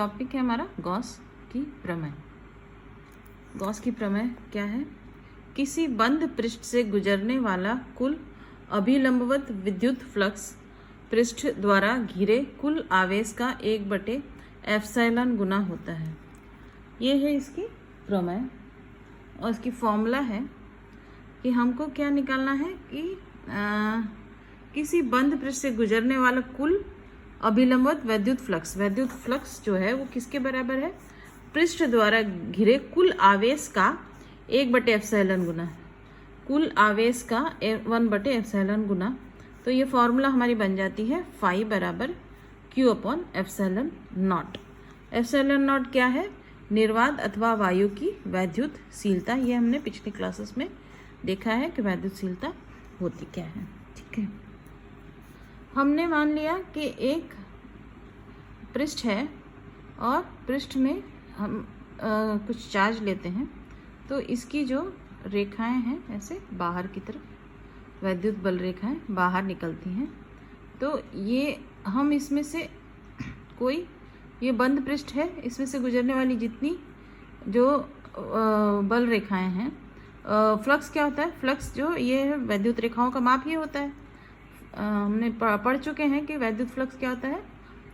Topic है हमारा Gauss की प्रमेय। गॉस की प्रमेय क्या है? किसी बंद पृष्ठ से गुजरने वाला कुल अभिलंबवत विद्युत फ्लक्स पृष्ठ द्वारा घिरे कुल आवेश का 1/एप्सिलॉन गुना होता है। ये है इसकी प्रमेय और इसकी फॉर्मूला है कि हमको क्या निकालना है कि किसी बंद पृष्ठ से गुजरने वाला कुल अभिलंबवत वैद्युत फ्लक्स जो है वो किसके बराबर है? पृष्ठ द्वारा घिरे कुल आवेश का 1/एप्सिलॉन गुना, कुल आवेश का 1/एप्सिलॉन गुना। तो ये फॉर्मूला हमारी बन जाती है फाई बराबर Q/एप्सिलॉन नॉट। एप्सिलॉन नॉट क्या है? निर्वात अथवा वायु की वैद्युतशीलता। ये हमने पिछली क्लासेस में देखा है कि वैद्युतशीलता होती क्या है। ठीक है, हमने मान लिया कि एक पृष्ठ है और पृष्ठ में हम कुछ चार्ज लेते हैं, तो इसकी जो रेखाएं हैं ऐसे बाहर की तरफ वैद्युत बल रेखाएं बाहर निकलती हैं। तो ये हम इसमें से कोई ये बंद पृष्ठ है, इसमें से गुजरने वाली जितनी जो बल रेखाएं हैं, फ्लक्स क्या होता है? फ्लक्स जो ये है वैद्युत रेखाओं का माप ये होता है। हमने पढ़ चुके हैं कि वैद्युत फ्लक्स क्या होता है?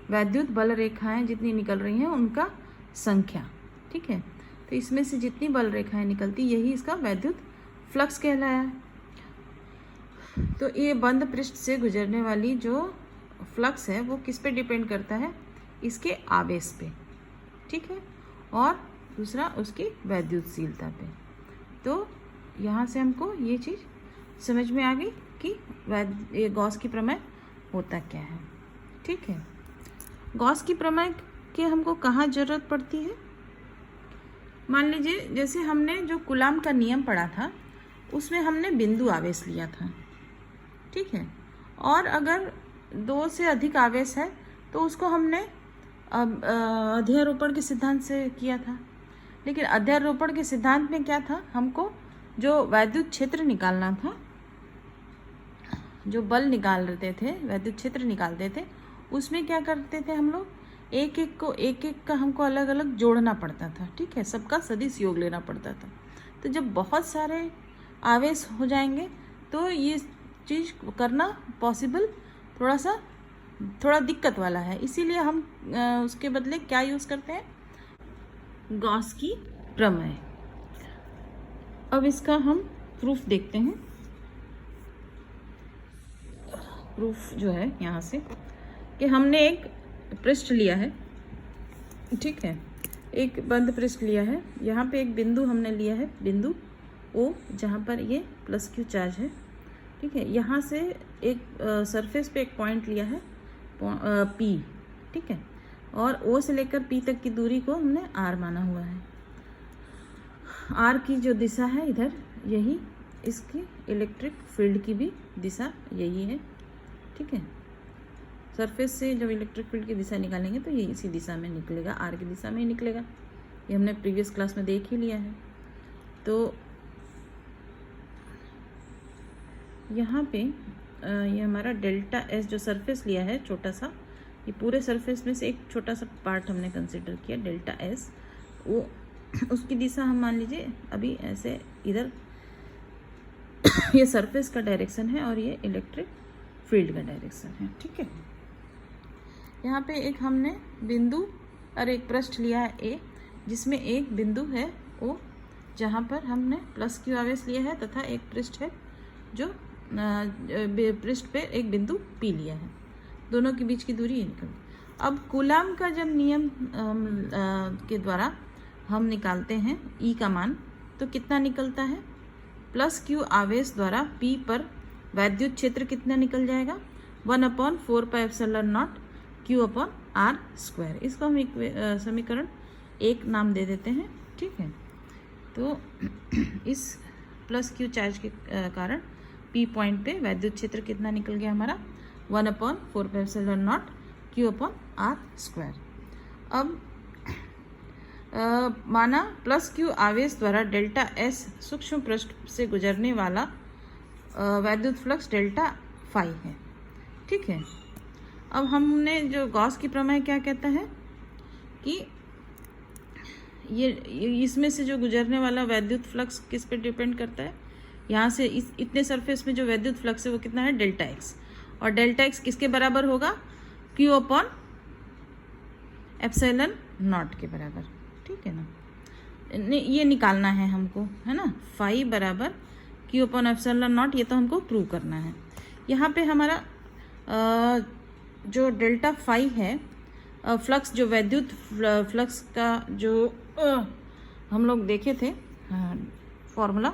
वैद्युत बल रेखाएं जितनी निकल रही हैं उनका संख्या। ठीक है, तो इसमें से जितनी बल रेखाएं निकलती यही इसका वैद्युत फ्लक्स कहलाया है। तो ये बंद पृष्ठ से गुजरने वाली जो फ्लक्स है वो किस पे डिपेंड करता है? इसके आवेश पे। ठीक है, और दूसरा उसकी वैद्युतशीलता पे। तो यहाँ से हमको ये चीज़ समझ में आ गई कि ये गॉस की प्रमेय होता क्या है। ठीक है, गॉस की प्रमेय की हमको कहाँ ज़रूरत पड़ती है? मान लीजिए जैसे हमने जो कूलाम का नियम पढ़ा था उसमें हमने बिंदु आवेश लिया था। ठीक है, और अगर 2 से अधिक आवेश है तो उसको हमने अध्यारोपण के सिद्धांत से किया था। लेकिन अध्यारोपण के सिद्धांत में क्या था? हमको जो वैद्युत क्षेत्र निकालना था, जो बल निकाल रहे थे, वैद्युत क्षेत्र निकालते थे, उसमें क्या करते थे हम लोग? एक एक का हमको अलग अलग जोड़ना पड़ता था। ठीक है, सबका सदिश योग लेना पड़ता था। तो जब बहुत सारे आवेश हो जाएंगे तो ये चीज़ करना पॉसिबल थोड़ा दिक्कत वाला है। इसीलिए हम उसके बदले क्या यूज़ करते हैं? गॉस की प्रमेय। अब इसका हम प्रूफ देखते हैं। प्रूफ जो है यहाँ से कि हमने एक पृष्ठ लिया है। ठीक है, एक बंद पृष्ठ लिया है। यहाँ पे एक बिंदु हमने लिया है, बिंदु O, जहाँ पर ये +Q चार्ज है। ठीक है, यहाँ से एक सरफेस पे एक पॉइंट लिया है P। ठीक है, और O से लेकर P तक की दूरी को हमने R माना हुआ है। R की जो दिशा है इधर, यही इसकी इलेक्ट्रिक फील्ड की भी दिशा यही है। ठीक है, सरफेस से जब इलेक्ट्रिक फील्ड की दिशा निकालेंगे तो ये इसी दिशा में निकलेगा, आर की दिशा में ही निकलेगा। ये हमने प्रीवियस क्लास में देख ही लिया है। तो यहाँ पे ये हमारा डेल्टा एस जो सरफेस लिया है छोटा सा, ये पूरे सरफेस में से एक छोटा सा पार्ट हमने कंसिडर किया डेल्टा एस, वो उसकी दिशा हम मान लीजिए अभी ऐसे इधर ये सरफेस का डायरेक्शन है और ये इलेक्ट्रिक फील्ड का डायरेक्शन है। ठीक है, यहाँ पे एक हमने बिंदु और एक पृष्ठ लिया है ए, जिसमें एक बिंदु है ओ, जहाँ पर हमने +Q आवेश लिया है, तथा एक पृष्ठ है जो पृष्ठ पे एक बिंदु P लिया है। दोनों के बीच की दूरी ये निकल। अब कूलाम का जब नियम के द्वारा हम निकालते हैं E का मान, तो कितना निकलता है? +Q आवेश द्वारा P पर वैद्युत क्षेत्र कितना निकल जाएगा? 1/4πε0 Q/r²। इसको हम समीकरण 1 नाम दे देते हैं। ठीक है, तो इस +Q चार्ज के कारण P पॉइंट पे वैद्युत क्षेत्र कितना निकल गया हमारा? 1/4πε0 Q/r²। अब माना +Q आवेश द्वारा डेल्टा एस सूक्ष्म पृष्ठ से गुजरने वाला वैद्युत फ्लक्स डेल्टा फाई है। ठीक है, अब हमने जो गॉस की प्रमेय क्या कहता है कि ये इसमें से जो गुजरने वाला वैद्युत फ्लक्स किस पे डिपेंड करता है, यहाँ से इस इतने सरफेस में जो वैद्युत फ्लक्स है वो कितना है, डेल्टा एक्स, और डेल्टा एक्स किसके बराबर होगा, क्यू अपॉन एप्सिलॉन नॉट के बराबर, ठीक है ना। ये निकालना है हमको, है ना, फाई बराबर क्यू अपॉन एप्सिलॉन नॉट, ये तो हमको प्रूव करना है। यहाँ पे हमारा जो डेल्टा फाई है, फ्लक्स जो वैद्युत फ्लक्स का जो हम लोग देखे थे फॉर्मूला,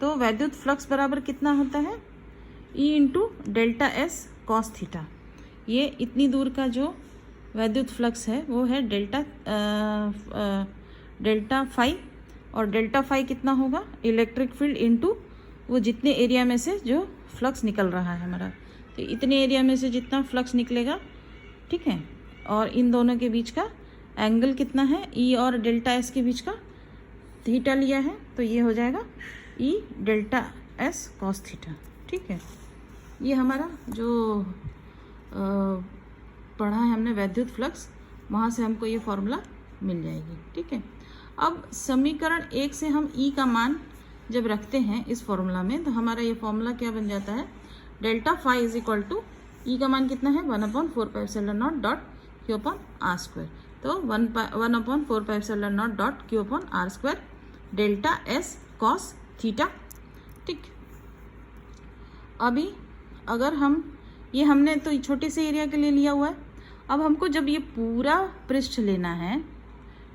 तो वैद्युत फ्लक्स बराबर कितना होता है, E into delta S cos theta. ये इतनी दूर का जो वैद्युत फ्लक्स है वो है डेल्टा फाई, और डेल्टा फाई कितना होगा, इलेक्ट्रिक फील्ड इंटू वो जितने एरिया में से जो फ्लक्स निकल रहा है हमारा, तो इतने एरिया में से जितना फ्लक्स निकलेगा, ठीक है, और इन दोनों के बीच का एंगल कितना है, ई और डेल्टा एस के बीच का थीटा लिया है, तो ये हो जाएगा ई डेल्टा एस कॉस थीटा, ठीक है। ये हमारा जो पढ़ा है हमने वैद्युत फ्लक्स, वहाँ से हमको ये फॉर्मूला मिल जाएगी, ठीक है। अब समीकरण 1 से हम ई का मान जब रखते हैं इस फॉर्मूला में, तो हमारा ये फॉर्मूला क्या बन जाता है, delta phi is equal to E का मान कितना है, 1/4πε0 dot q upon are square, तो 1/4πε0 dot q upon are square delta S cos theta, ठीक। अभी अगर हम ये हमने तो छोटे से एरिया के लिए लिया हुआ है, अब हमको जब ये पूरा पृष्ठ लेना है,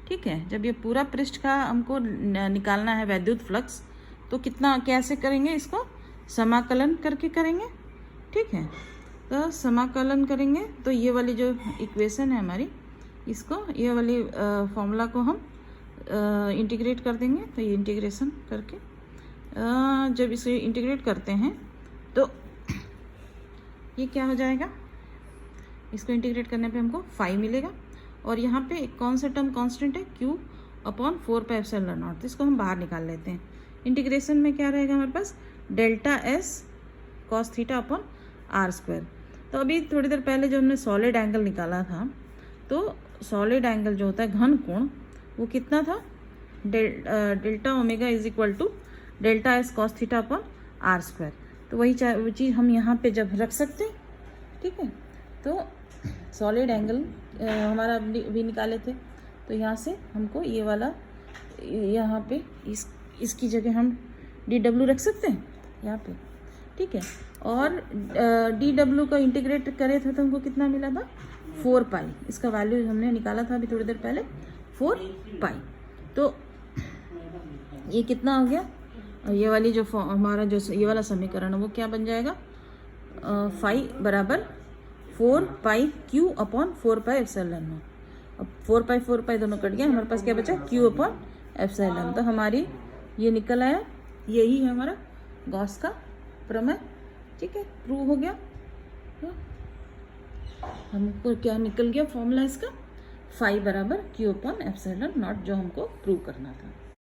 ठीक है, जब ये पूरा पृष्ठ का हमको निकालना है वैद्युत फ्लक्स, तो कितना कैसे करेंगे, इसको समाकलन करके करेंगे, ठीक है। तो समाकलन करेंगे तो ये वाली जो इक्वेशन है हमारी, इसको ये वाली फॉर्मूला को हम इंटीग्रेट कर देंगे, तो ये इंटीग्रेशन करके जब इसे इंटीग्रेट करते हैं तो ये क्या हो जाएगा, इसको इंटीग्रेट करने पे हमको फाई मिलेगा, और यहाँ पे एक कौन सा टर्म कांस्टेंट है, क्यू अपॉन 4πε0, तो इसको हम बाहर निकाल लेते हैं। इंटीग्रेशन में क्या रहेगा हमारे पास, delta S cos theta upon are square. तो अभी थोड़ी देर पहले जो हमने सॉलिड एंगल निकाला था, तो सॉलिड एंगल जो होता है घन कोण, वो कितना था, delta omega is equal to delta S cos theta upon are square. तो वही चीज़ हम यहाँ पे जब रख सकते हैं, ठीक है। तो सॉलिड एंगल हमारा भी निकाले थे, तो यहाँ से हमको ये वाला यहाँ पे इसकी जगह हम DW रख सकते हैं यहाँ पे, ठीक है। और DW का इंटीग्रेट करे थे तो हमको कितना मिला था, 4 पाई, इसका वैल्यू हमने निकाला था अभी थोड़ी देर पहले, 4 पाई। तो ये कितना हो गया, ये वाली जो हमारा जो ये वाला समीकरण है वो क्या बन जाएगा, फाई बराबर 4 पाई क्यू अपॉन 4 पाई एप्सिलॉन। अब 4 पाई दोनों कट गया, हमारे पास क्या बचा, क्यू अपॉन एप्सिलॉन। तो हमारी ये निकल आया, यही है हमारा गॉस का प्रमेय, ठीक है, प्रूव हो गया। तो हमको क्या निकल गया फॉर्मूला इसका, फाई बराबर क्यू अपॉन एप्सिलॉन नॉट, जो हमको प्रूव करना था।